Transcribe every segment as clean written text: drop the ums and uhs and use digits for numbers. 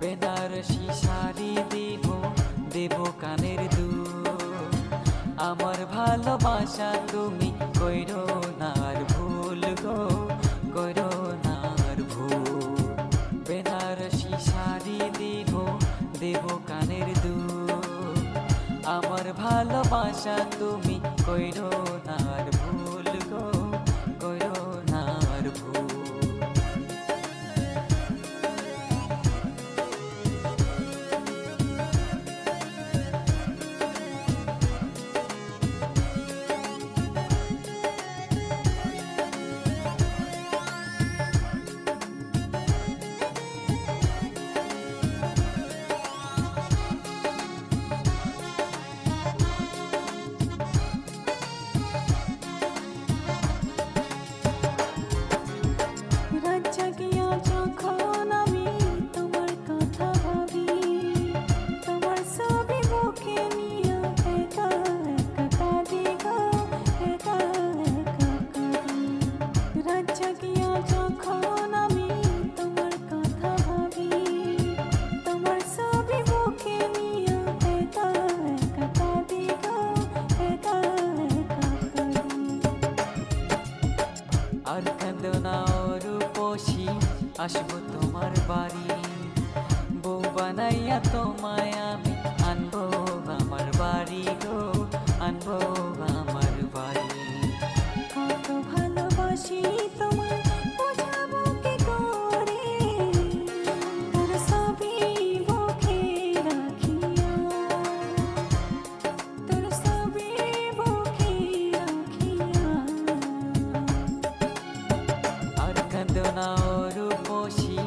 বেনারসি শাড়ি দিব, দেব কানের দুল। আমার ভালোবাসা তুমি কইরো না আর ভুল গো, কইরো না আর ভুল। বেনারসি শাড়ি দিব, দেব কানের দুল। আমার ভালোবাসা তুমি কইরো না আর ভুল গো, কইরো না আর ভুল। আর কাঁদো না রূপসী, আসবো তোমার বাড়ি। বউ বানাইয়া তোমায় আমি আনবো আমার বাড়ি গো, আনবো আমার বাড়ি। কত ভালোবাসি তোমায় বোঝাবো কি করে, তোর ছবি বুকে রাখিয়া, তোর ছবি বুকে রাখিয়া। আর কাঁদো না রূপসী,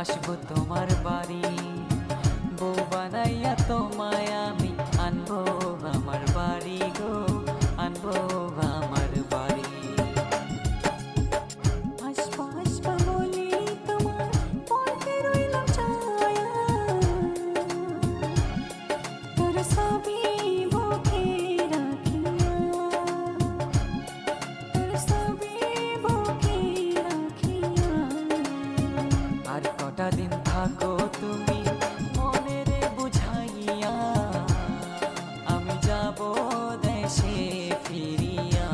আসবো তোমার বাড়ি। বউ বানাইয়া তোমায় আমি আনবো আমার বাড়ি গো, আনবো আমার বাড়ি। আসবা আসবা বলি তোমার পথে রইলাম ছায়া, তোর ছবি বুকে রাখিয়া, তোর ছবি বুকে রাখিয়া। আর কটা দিন থাকো তুমি মনে রে বুঝাইয়া, আমি যাব দেশে ফিরিয়া।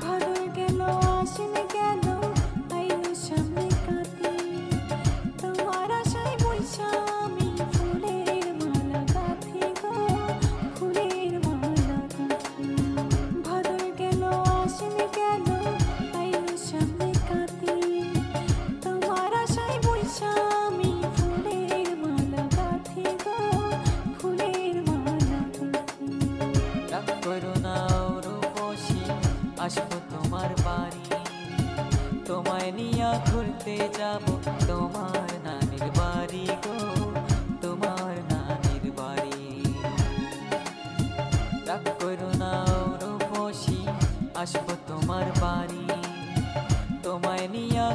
ভাদর গেল আশ্বিন গেল, আইলো সামনে কাতে, তোমার আশায় বইসা আমি ফুলের মালা গাঁথি গো, ফুলের মালা গাঁথি। ভাদর গেল আশ্বিন গেল, আইলো সামনে কাতে, তোমার আশায় বইসা আমি ফুলের মালা গাঁথি গো, ফুলের মালা গাঁথি। রাগ করো না রূপসী, আসবো তোমার বাড়ি। তোমায় নিয়া ঘুরতে যাব তোমার নানির বাড়ি গো, তোমার নানির বাড়ি। রাগ করো না রূপসী, আসবো তোমার বাড়ি। তোমায় নিয়া